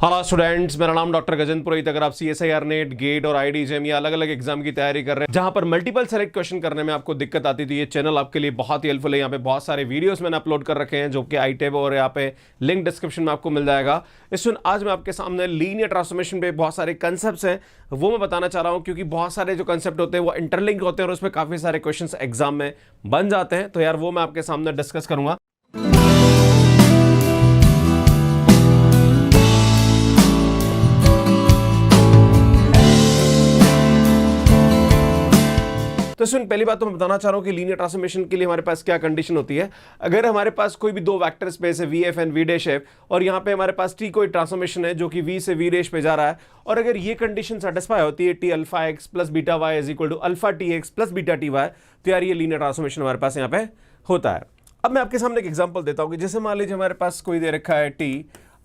Hello students, मेरा नाम doctor Gajendra पुरोहित। अगर आप CSIR नेट, गेट और IIT या अलग अलग एग्जाम की तैयारी कर रहे हैं जहां पर मल्टीपल सेलेक्ट क्वेश्चन करने में आपको दिक्कत आती थी, ये चैनल आपके लिए बहुत ही हेल्पफुल है। यहाँ पे बहुत सारे वीडियोस मैंने अपलोड कर रखे हैं जो कि iTab और यहाँ पे लिंक डिस्क्रिप्शन में आपको मिल जाएगा। इसमें आज मैं आपके सामने लीनियर ट्रांसफॉर्मेशन पे बहुत सारे कंसेप्ट हैं वो मैं बताना चाह रहा हूँ, क्योंकि बहुत सारे जो कंसेप्ट होते हैं वो इंटरलिंक होते हैं और उसमें काफी सारे क्वेश्चन एग्जाम में बन जाते हैं। तो यार वो मैं आपके सामने डिस्कस करूंगा। तो इसमें पहली बात तो मैं बताना चाह रहा हूं कि लीनियर ट्रांसफॉर्मेशन के लिए हमारे पास क्या कंडीशन होती है। अगर हमारे पास कोई भी दो वेक्टर स्पेस है VF एंड V' और यहां पे हमारे पास T कोई ट्रांसफॉर्मेशन है जो कि V से V' पे जा रहा है, और अगर ये कंडीशन सेटिस्फाई होती है T alpha x plus beta y is equal to alpha TX plus beta TY, तो यार ये लीनियर ट्रांसफॉर्मेशन हमारे पास यहाँ पे होता है। अब मैं आपके सामने एक एग्जाम्पल देता हूँ कि जैसे मान लीजिए हमारे पास कोई दे रखा है T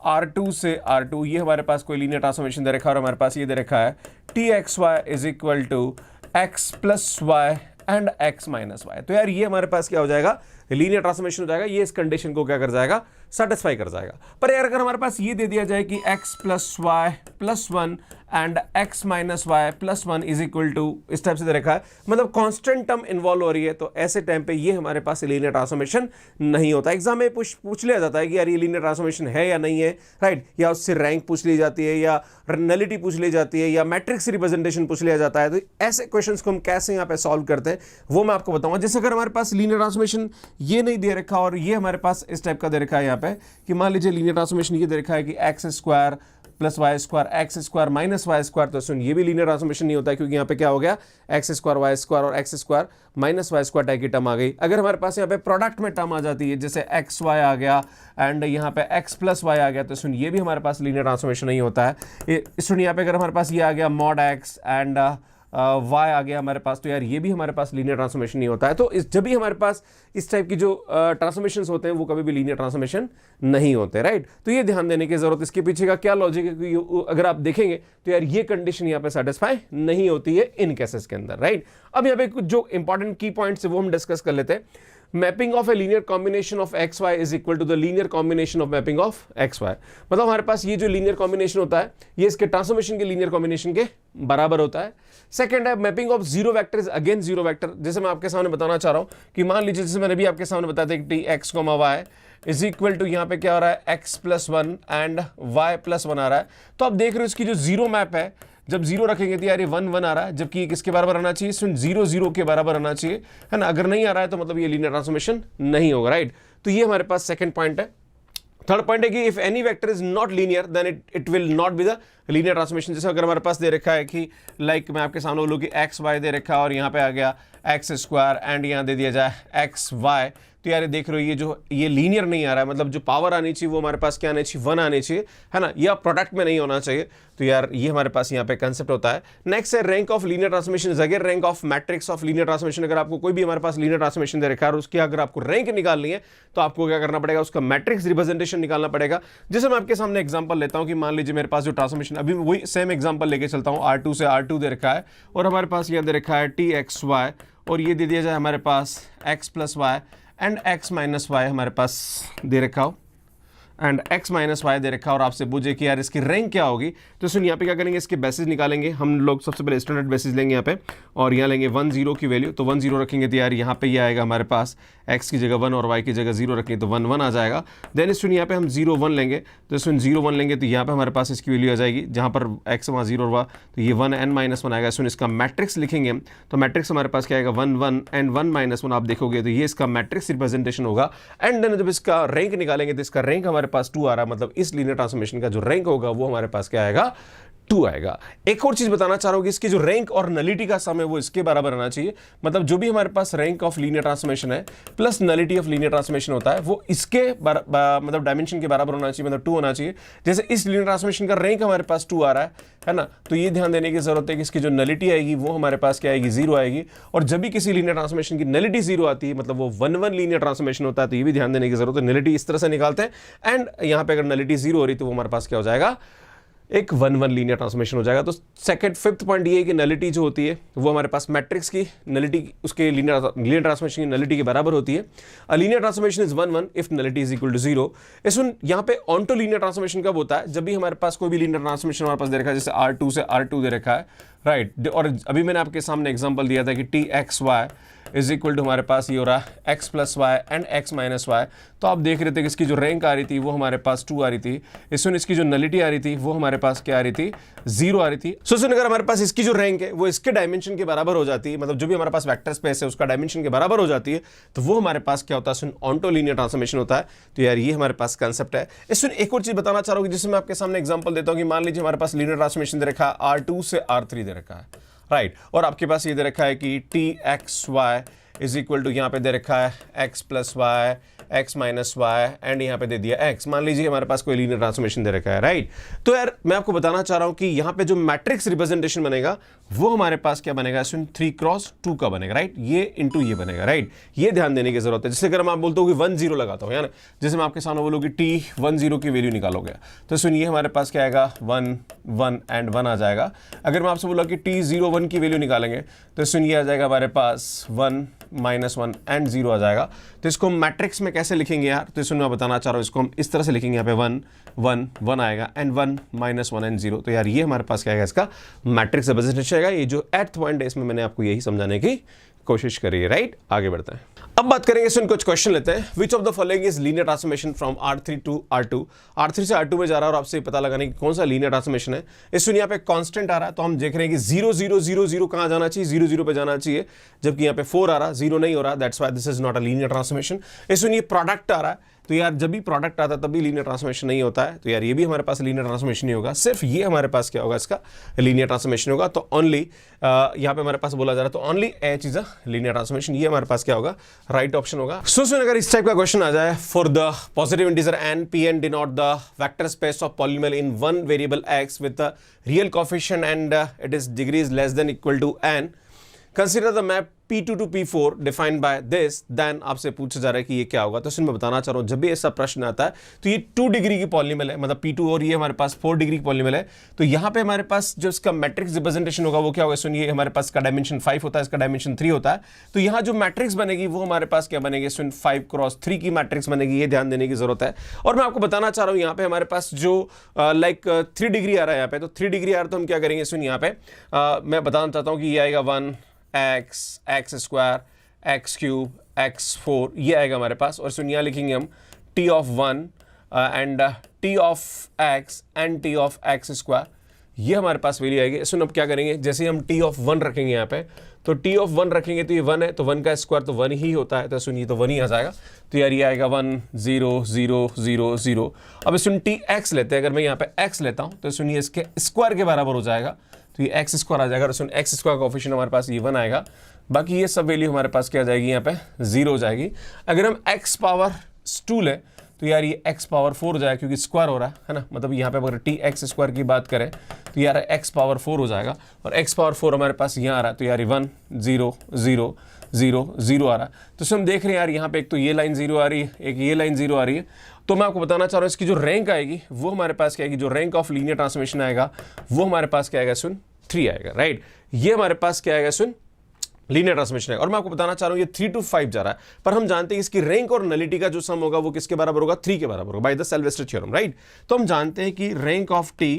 R2 से R2, ये हमारे पास कोई लीनियर ट्रांसफॉर्मेशन दे रखा है और हमारे पास ये दे रखा है TXY is equal to x plus Y and x minus Y. तो यार ये हमारे पास क्या हो जाएगा, लीनियर ट्रांसफॉर्मेशन हो जाएगा। ये इस कंडीशन को क्या कर जाएगा, सेटिस्फाई कर जाएगा। पर यार अगर हमारे पास ये दे दिया जाए कि x plus Y plus one and x minus Y plus one is equal to, इस टाइप से दे रखा है, मतलब कांस्टेंट टर्म इन्वॉल्व हो रही है, तो ऐसे टाइम पे ये हमारे पास लीनियर ट्रांसफॉर्मेशन नहीं होता। एग्जाम में पूछ लिया जाता है कि यार ये लीनियर ट्रांसफॉर्मेशन है या नहीं है, राइट, या उससे रैंक पूछ ली जाती है, या नलिटी पूछ ली जाती है, या मैट्रिक्स रिप्रेजेंटेशन पूछ लिया जाता है। तो ऐसे क्वेश्चंस को हम कैसे यहाँ पे सॉल्व करते हैं वो मैं आपको बताऊंगा। जैसे अगर हमारे पास लीनियर ट्रांसफॉर्मेशन ये नहीं दे रखा और ये हमारे पास इस टाइप का दे रखा है यहाँ पे कि मान लीजिए लीनियर ट्रांसफॉर्मेशन ये दे रखा है कि X square plus Y square X square minus Y square, तो सुन ये भी लीनियर ट्रांसफॉर्मेशन नहीं होता है, क्योंकि यहाँ पे क्या हो गया, एक्स स्क्वायर वाई स्क्वायर और X square minus Y square type की टर्म आ गई। अगर हमारे पास यहाँ पे प्रोडक्ट में टर्म आ जाती है जैसे एक्स वाई आ गया एंड यहाँ पे एक्स प्लस वाई आ गया, तो सुन ये भी हमारे पास लीनियर ट्रांसफॉर्मेशन नहीं होता है। सुन यहाँ पे अगर हमारे पास ये आ गया मॉड एक्स एंड वाई आ गया हमारे पास, तो यार ये भी हमारे पास लीनियर ट्रांसफॉर्मेशन नहीं होता है। तो जब भी हमारे पास इस टाइप की जो ट्रांसफॉर्मेशंस होते हैं वो कभी भी लीनियर ट्रांसफॉर्मेशन नहीं होते, राइट। तो ये ध्यान देने की जरूरत, इसके पीछे का क्या लॉजिक है, क्योंकि अगर आप देखेंगे तो यार ये कंडीशन यहाँ पे सेटिस्फाई नहीं होती है इन केसेस के अंदर, राइट। अब यहाँ पे कुछ जो इंपॉर्टेंट की पॉइंट्स है वो हम डिस्कस कर लेते हैं। Mapping of a linear combination of X Y is equal to the linear combination of mapping of X Y. मतलब हमारे पास ये जो लीनियर कॉम्बिनेशन होता है ये इसके ट्रांसफॉर्मेशन के लीनियर कॉम्बिनेशन के बराबर होता है। सेकंड है mapping of zero vector is again zero vector. जैसे मैं आपके सामने बताना चाह रहा हूं कि मान लीजिए जैसे मैंने भी आपके सामने बताया था कि T X comma Y is equal to यहाँ पे क्या हो रहा है X plus one and Y plus one आ रहा है। तो आप देख रहे हो इसकी जो जीरो मैप है, जब जीरो रखेंगे तो यार ये 1 1 आ रहा है, जबकि ये किसके बराबर आना चाहिए, 0 0 के बराबर आना चाहिए, है ना। अगर नहीं आ रहा है तो मतलब ये लीनियर ट्रांसफॉर्मेशन नहीं होगा, राइट। तो ये हमारे पास सेकंड पॉइंट है। थर्ड पॉइंट है कि if any vector is not linear then it will not be the linear transformation. जैसे अगर हमारे पास दे रखा है कि लाइक मैं आपके सामने बोलूँ कि एक्स वाई दे रखा है और यहाँ पे आ गया एक्स स्क्वायर एंड यहाँ दे दिया जाए एक्स वाई, तो यार देख रहे हो ये लीनियर नहीं आ रहा है, मतलब जो पावर आनी चाहिए वो हमारे पास क्या आनी चाहिए, 1 आनी चाहिए, है ना, या प्रोडक्ट में नहीं होना चाहिए। तो यार ये हमारे पास यहाँ पे कंसेप्ट होता है। नेक्स्ट है rank of linear transformation is again rank of matrix of linear transformation. अगर आपको कोई भी हमारे पास लीनियर ट्रांसफॉर्मेशन दे रखा है और उसकी अगर आपको रैंक निकालनी है तो आपको क्या करना पड़ेगा, उसका मैट्रिक्स रिप्रेजेंटेशन निकालना पड़ेगा। जैसे मैं आपके सामने एग्जांपल लेता हूं कि मान लीजिए मेरे पास जो ट्रांसफॉर्मेशन, अभी वही सेम एग्जांपल लेके चलता हूं, R2 से R2 दे रखा है और हमारे पास यह दे रखा है TXY और ये दे दिया जाए हमारे पास x plus Y and x minus y हमारे पास दे रखा हो एंड x माइनस वाई दे रखा और आपसे पूछे कि यार इसकी रैंक क्या होगी, तो सुन यहाँ पे क्या करेंगे, इसके बेसिस निकालेंगे हम लोग। सबसे पहले स्टैंडर्ड बेसिस लेंगे यहाँ पे और यहाँ लेंगे 1 0 की वैल्यू, तो 1 0 रखेंगे तो यार यहाँ पे ये आएगा हमारे पास x की जगह 1 और y की जगह 0 रखेंगे तो 1 1 आ जाएगा। देन सुन यहाँ पे हम 0 1 लेंगे, तो सुन 0 1 लेंगे तो यहाँ पे हमारे पास इसकी वैल्यू आ जाएगी, जहाँ पर x वहाँ 0 और वहाँ, तो ये 1 n माइनस 1 आएगा। सुन इसका मैट्रिक्स लिखेंगे तो मैट्रिक्स हमारे पास क्या आएगा 1 1 एंड 1 माइनस 1, आप देखोगे तो ये इसका मैट्रिक्स रिप्रेजेंटेशन होगा। एंड देन जब इसका रैंक निकालेंगे तो इसका रैंक हमारे पास 2 आ रहा है, मतलब इस लीनियर ट्रांसफॉर्मेशन का जो रैंक होगा वो हमारे पास क्या आएगा, 2 आएगा। एक और चीज बताना चाह रहा हूं कि इसकी जो रैंक और नलिटी का सम है वो इसके बराबर आना चाहिए, मतलब जो भी हमारे पास रैंक ऑफ लीनियर ट्रांसफॉर्मेशन है plus nullity of linear transformation होता है वो इसके मतलब डायमेंशन के बराबर होना चाहिए, मतलब 2 होना चाहिए। जैसे इस लीनियर ट्रांसफॉर्मेशन का रैंक हमारे पास 2 आ रहा है ना, तो ये ध्यान देने की जरूरत है कि इसकी जो नलिटी आएगी वो हमारे पास क्या आएगी, 0 आएगी। और जब भी किसी लीनियर ट्रांसफॉर्मेशन की नलिटी 0 आती है मतलब वो 1 1 लीनियर ट्रांसफॉर्मेशन होता है, तो ये भी ध्यान देने की जरूरत है। नलिटी इस तरह से निकालते हैं एंड यहाँ पे अगर नलिटी 0 हो रही तो वो हमारे पास क्या हो जाएगा, एक 1-1 लीनियर ट्रांसफॉर्मेशन हो जाएगा। तो सेकंड फिफ्थ पॉइंट ये है कि नलिटी जो होती है वो हमारे पास मैट्रिक्स की नलिटी उसके लीनियर ट्रांसफॉर्मेशन की नलिटी के बराबर होती है। A linear transformation is 1-1 if nullity is equal to 0। इसमें यहाँ पे ऑन्टो लीनियर ट्रांसफॉर्मेशन कब होता है? जब भी हमारे पास कोई भी लीनियर ट्रांसफॉर्मेशन हमारे पास दे रखा है, जैसे R2 से R2 दे रखा है, राइट। और अभी मैंने आपके सामने एग्जांपल दिया था कि TXY इज इक्वल टू हमारे पास ये हो रहा है x plus Y and x minus Y. तो आप देख रहे थे कि इसकी जो रैंक आ रही थी वो हमारे पास 2 आ रही थी। इसमें इसकी जो नलिटी आ रही थी वो हमारे पास क्या आ रही थी? 0 आ रही थी। सो अगर हमारे पास इसकी जो रैंक है वो इसके डायमेंशन के बराबर हो जाती है, मतलब जो भी हमारे पास वेक्टर स्पेस है उसका डायमेंशन के बराबर हो जाती है, तो वो हमारे पास क्या होता है? ऑन्टो लीनियर ट्रांसफॉर्मेशन होता है। तो यार ये हमारे पास कंसेप्ट है। इसमें एक और चीज बताना चाह रहा हूँ, जिसमें मैं आपके सामने एग्जाम्पल देता हूँ कि मान लीजिए हमारे पास लीनियर ट्रांसफॉर्मेशन दे रखा है R2 से R3 दे रखा है, राइट। और आपके पास ये दे रखा है कि TXY इज इक्वल टू यहाँ पे दे रखा है x plus Y x minus Y and यहाँ पे दे दिया x। मान लीजिए हमारे पास कोई लीनियर ट्रांसफॉर्मेशन दे रखा है, राइट। तो यार मैं आपको बताना चाह रहा हूँ कि यहाँ पे जो मैट्रिक्स रिप्रेजेंटेशन बनेगा वो हमारे पास क्या बनेगा? 3x2 का बनेगा, राइट। ये इंटू ये बनेगा, राइट। ये ध्यान देने की जरूरत है। जैसे अगर मैं आप बोलता हूँ कि 1-0 लगाता हूँ, यानी जैसे मैं आपके सामने बोलूँ कि T10 की वैल्यू निकालोगे, तो सुनिए हमारे पास क्या आएगा? 1 एंड 1 आ जाएगा। अगर मैं आपसे बोला कि T01 की वैल्यू निकालेंगे तो सुनिए आ जाएगा हमारे पास 1 -1 एंड 0 आ जाएगा। तो इसको मैट्रिक्स में कैसे लिखेंगे यार? तो इसमें मैं बताना चाह रहा हूँ, इसको हम इस तरह से लिखेंगे। यहाँ पे 1 1 1 आएगा एंड 1 -1 एंड 0। तो यार ये हमारे पास क्या आएगा? इसका मैट्रिक्स रिप्रेजेंटेशन आएगा। ये जो 8th पॉइंट है इसमें मैंने आपको यही समझाने की कोशिश करी है, राइट। आगे बढ़ते हैं। अब बात करेंगे इसमें कुछ क्वेश्चन लेते हैं। Which of the following is linear transformation from R3 to R2? R3 से R2 में जा रहा है और आपसे पता लगाने की कौन सा लीनियर ट्रांसफॉर्मेशन है। इसमें यहाँ पे कांस्टेंट आ रहा है तो हम देख रहे हैं कि 0 0 0 0 कहां जाना चाहिए? 0 0 पे जाना चाहिए, जबकि यहाँ पे 4 आ रहा, 0 नहीं हो रहा। That's why this is not a linear transformation. इसमें ये प्रोडक्ट आ रहा है, तो यार जब भी प्रोडक्ट आता है तभी लीनियर ट्रांसफॉर्मेशन नहीं होता है। तो यार ये भी हमारे पास लीनियर ट्रांसफॉर्मेशन नहीं होगा, सिर्फ ये हमारे पास क्या होगा? इसका लीनियर ट्रांसफॉर्मेशन होगा। तो ओनली यहाँ पे हमारे पास बोला जा रहा है तो only H is a linear transformation. ये हमारे पास क्या होगा? राइट ऑप्शन होगा। सो अगर इस टाइप का क्वेश्चन आ जाए, for the positive integer n Pn denote the vector space of polynomial in one variable x with the real coefficient and it is degree is less than equal to n, consider the map P2 to P4 defined by this, then आपसे पूछा जा रहा है कि ये क्या होगा। तो इसमें मैं बताना चाह रहा हूं, जब भी ऐसा प्रश्न आता है तो ये 2 डिग्री की पॉलीनोमियल है, मतलब P2, और ये हमारे पास 4 डिग्री की पॉलीनोमियल है। तो यहाँ पे हमारे पास जो इसका मैट्रिक्स रिप्रेजेंटेशन होगा वो क्या होगा? सुनिए हमारे पास का डायमेंशन 5 होता है, इसका डायमेंशन 3 होता है। तो यहाँ जो मैट्रिक्स बनेगी वो हमारे पास क्या बनेगी? 5x3 की मैट्रिक्स बनेगी। ये ध्यान देने की जरूरत है। और मैं आपको बताना चाह रहा हूँ यहाँ पे हमारे पास जो 3 डिग्री आ रहा है यहाँ पे, तो 3 डिग्री आ रहा है तो हम क्या करेंगे? सुनिए यहाँ पे मैं बताना चाहता हूँ कि ये आएगा 1x square x cube x4, ये आएगा हमारे पास। और सुनिए लिखेंगे हम t of 1 and t of x and t of x square, ये हमारे पास वैल्यू आएगी। इसमें अब क्या करेंगे? जैसे हम t ऑफ 1 रखेंगे यहाँ पे, तो t ऑफ 1 रखेंगे तो ये 1 है, तो 1 का स्क्वायर तो 1 ही होता है, तो सुनिए तो 1 ही आ जाएगा। तो यार ये आएगा 1 0 0 0 0। अब इसमें tx लेते हैं, अगर मैं यहाँ पे x लेता हूँ तो सुनिए इसके स्क्वायर के बराबर हो जाएगा, तो ये x स्क्वायर आ जाएगा। और सुन x स्क्वायर का कोएफिशिएंट हमारे पास ये 1 आएगा, बाकी ये सब वैल्यू हमारे पास क्या आ जाएगी? यहाँ पे 0 हो जाएगी। अगर हम x पावर 2 लें तो यार ये x पावर 4 हो जाएगा, क्योंकि स्क्वायर हो रहा है ना, मतलब यहाँ पे अगर tx स्क्वायर की बात करें तो यार x पावर 4 हो जाएगा। और x पावर 4 हमारे पास यहाँ आ रहा है, तो यार 1 0 0 0 0 आ रहा है। तो हम देख रहे हैं यार यहाँ पे एक तो ये लाइन 0 आ रही है, एक ये लाइन 0 आ रही है। तो मैं आपको बताना चाह रहा हूँ इसकी जो रैंक आएगी वो हमारे पास क्या आएगी? जो रैंक ऑफ लीनियर ट्रांसफॉर्मेशन आएगा वो हमारे पास क्या आएगा? 3 आएगा, राइट। ये हमारे पास क्या आएगा? लीनियर ट्रांसफॉर्मेशन है। और मैं आपको बताना चाह रहा हूं ये 3 to 5 जा रहा है, पर हम जानते हैं इसकी रैंक और नलिटी का जो सम होगा वो किसके बराबर होगा? 3 के बराबर होगा, बाय द सेल्वेस्टर थ्योरम, राइट। तो हम जानते हैं कि rank of T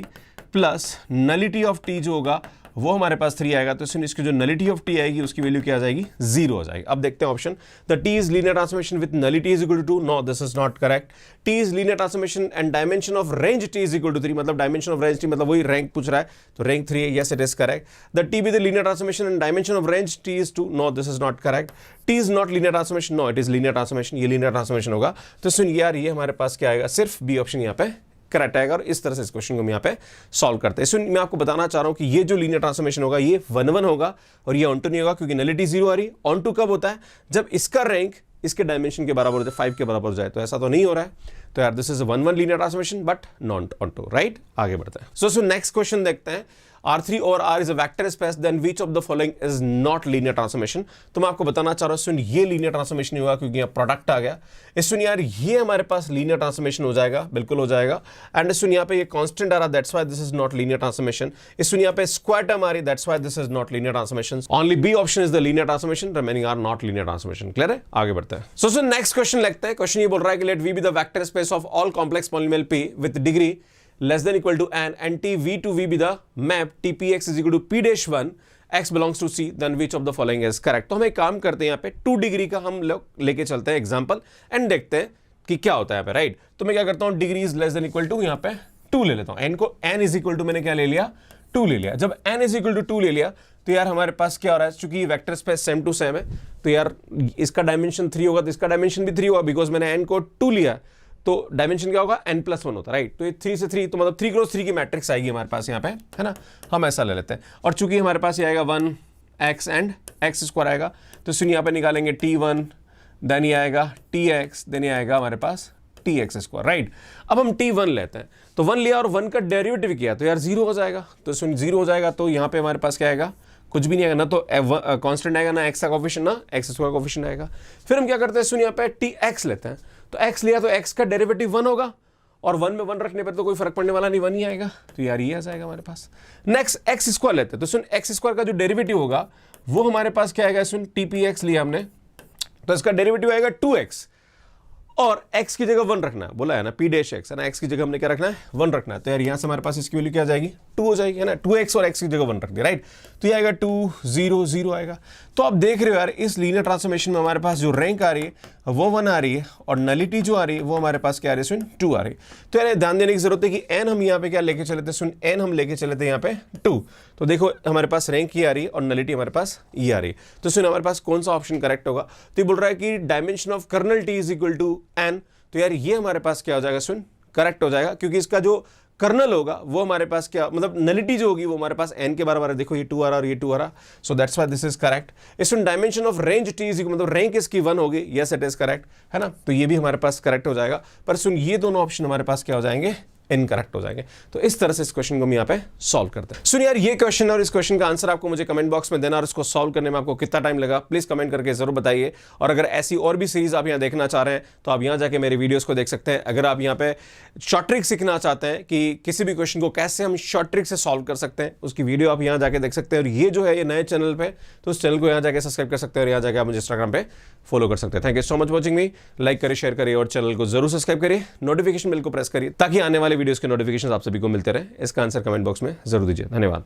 plus nullity of T जो होगा वो हमारे पास 3 आएगा। तो इसकी जो नलिटी ऑफ टी आएगी उसकी वैल्यू क्या आ जाएगी? 0 हो जाएगी। अब देखते हैं option. The T is linear transformation with nullity is equal to 2, no this is not correct. T is linear transformation and dimension of range T is equal to 3, मतलब डायमेंशन ऑफ रेंज टी मतलब वही rank पूछ रहा है, तो rank 3 है, yes it is correct. The T with linear transformation and dimension of range T is 2, no this is not correct. T is not linear transformation, no it is linear transformation, ये linear transformation होगा। तो सुन यार ये हमारे पास क्या आएगा? सिर्फ B option यहाँ पे करेक्ट आएगा। और इस तरह से इस क्वेश्चन को हम यहाँ पे सॉल्व करते हैं। इसमें मैं आपको बताना चाह रहा हूं कि ये जो लीनियर ट्रांसफॉर्मेशन होगा ये 1-1 होगा और ये ऑन टू नहीं होगा, क्योंकि नलिटी 0 आ रही है। ऑन टू कब होता है? जब इसका रैंक इसके डायमेंशन के बराबर हो जाए, 5 के बराबर हो जाए। तो ऐसा तो नहीं हो रहा है, तो यार this is 1-1 linear transformation but not onto, right. आगे बढ़ते हैं। सो नेक्स्ट क्वेश्चन देखते हैं। R3 और R is a vector space, then which of the following is not linear transformation? तो मैं आपको बताना चाह रहा हूँ सुन, ये लीनियर ट्रांसफॉर्मेशन नहीं होगा क्योंकि यहाँ प्रोडक्ट आ गया। इस सुन यार ये हमारे पास लीनियर ट्रांसफॉर्मेशन हो जाएगा, बिल्कुल हो जाएगा। एंड इस सुन यहाँ पे ये कांस्टेंट आ रहा, that's why this is not linear transformation. इस सुन यहाँ पे स्क्वायर टर्म आ रही, that's why this is not linear transformation. Only B option is the linear transformation, remaining are not linear transformation. Clear है? आगे बढ़ते हैं। सो सुन नेक्स्ट क्वेश्चन लगता है। क्वेश्चन ये बोल रहा है कि let V be the vector space of all complex polynomial p with degree less than equal to n and t v to v be the map tpx is equal to p dash 1 x belongs to c, then which of the following is correct? तो हम एक काम करते हैं, यहाँ पे 2 degree का हम लोग लेके चलते हैं एग्जांपल एंड देखते हैं कि क्या होता है यहाँ पे, राइट? तो मैं क्या करता हूँ, degree is less than equal to यहाँ पे 2 ले लेता हूँ। n को n इज इक्वल टू मैंने क्या ले लिया, 2 ले लिया। जब n इज इक्वल टू 2 ले लिया तो यार हमारे पास क्या हो रहा है, चूंकि vector space same to same है तो यार इसका डायमेंशन 3 होगा तो इसका डायमेंशन भी 3 होगा, बिकॉज मैंने n को 2 लिया तो डायमेंशन क्या होगा, n+1 होता है, राइट? तो ये 3 से 3 तो मतलब 3 क्रॉस 3 की मैट्रिक्स आएगी हमारे पास यहाँ पे, है ना? हम ऐसा ले लेते हैं। और चूंकि हमारे पास ये आएगा 1x एंड x स्क्वायर आएगा तो सुन यहाँ पे निकालेंगे t1, देन ये आएगा tx, देन ये आएगा हमारे पास tx स्क्वायर, राइट? अब हम t1 लेते हैं तो 1 लिया और 1 का डेरिवेटिव किया तो यार 0 हो जाएगा। तो सुन 0 हो जाएगा तो यहाँ पे हमारे पास क्या आएगा, कुछ भी नहीं आएगा, ना तो कांस्टेंट आएगा, ना x का कोफिशिएंट, ना x स्क्वायर कोफिशिएंट आएगा। फिर हम क्या करते हैं, सुन यहाँ पे tx लेते हैं तो x लिया तो x का डेरिवेटिव 1 होगा और 1 में 1 रखने पर तो कोई फर्क पड़ने वाला नहीं, 1 ही आएगा। तो यार ये आ जाएगा हमारे पास। नेक्स्ट x स्क्वायर लेते हैं तो सुन x स्क्वायर का जो डेरिवेटिव होगा वो हमारे पास क्या आएगा, सुन tpx लिया हमने तो इसका डेरिवेटिव आएगा 2x और x की जगह 1 रखना है, बोला है ना p डैश x है ना, x की जगह हमने क्या रखना है, 1 रखना है। तो यार यहाँ से हमारे पास इसकी वैल्यू क्या आ जाएगी, 2 हो जाएगी, है ना? 2x और x की जगह 1 रख दिया, राइट? तो ये आएगा 2 0 0 आएगा। तो आप देख रहे हो यार इस लीनियर ट्रांसफॉर्मेशन में हमारे पास जो रैंक आ रही है वो 1 आ रही है और नलिटी जो आ रही है वो हमारे पास क्या आ रही है, सुन 2 आ रही है। तो यार ध्यान देने की जरूरत है कि n हम यहाँ पे क्या लेके चले थे, सुन n हम लेके चले थे यहाँ पे 2। तो देखो हमारे पास रैंक ये आ रही है और नलिटी हमारे पास ये आ रही है। तो सुन हमारे पास कौन सा ऑप्शन करेक्ट होगा, तो ये बोल रहा है कि dimension of kernel t is equal to n। तो यार ये हमारे पास क्या हो जाएगा, सुन करेक्ट हो जाएगा क्योंकि इसका जो कर्नल होगा वो हमारे पास क्या मतलब नलिटी जो होगी वो हमारे पास n के बराबर है। देखो ये 2 आ रहा और ये 2 आ रहा, so that's why this is correct. इसमें dimension of range t is मतलब रैंक इसकी 1 होगी, यस इट इज करेक्ट, है ना? तो ये भी हमारे पास करेक्ट हो जाएगा। पर सुन ये दोनों ऑप्शन हमारे पास क्या हो जाएंगे, इनकरेक्ट हो जाएंगे। तो इस तरह से इस क्वेश्चन को हम यहाँ पे सॉल्व करते हैं। सुन यार ये क्वेश्चन और इस क्वेश्चन का आंसर आपको मुझे कमेंट बॉक्स में देना और इसको सॉल्व करने में आपको कितना टाइम लगा प्लीज कमेंट करके जरूर बताइए। और अगर ऐसी और भी सीरीज आप यहाँ देखना चाह रहे हैं तो आप यहाँ जाके मेरे वीडियोस को देख सकते हैं। अगर आप यहाँ पे शॉर्ट ट्रिक सीखना चाहते हैं कि किसी भी क्वेश्चन को कैसे हम शॉर्ट ट्रिक से सॉल्व कर सकते हैं, उसकी वीडियो आप यहाँ जाके देख सकते हैं। और ये जो है ये नए चैनल पे तो उस चैनल को यहाँ जाके सब्सक्राइब कर सकते हैं और यहाँ जाके आप मुझे इंस्टाग्राम पे फॉलो कर सकते हैं। Thank you so much watching me. Like करिए, शेयर करिए और चैनल को जरूर सब्सक्राइब करिए, नोटिफिकेशन बेल को प्रेस करिए ताकि आने वाले वीडियोस के नोटिफिकेशन आप सभी को मिलते रहे। इसका आंसर कमेंट बॉक्स में जरूर दीजिए। धन्यवाद।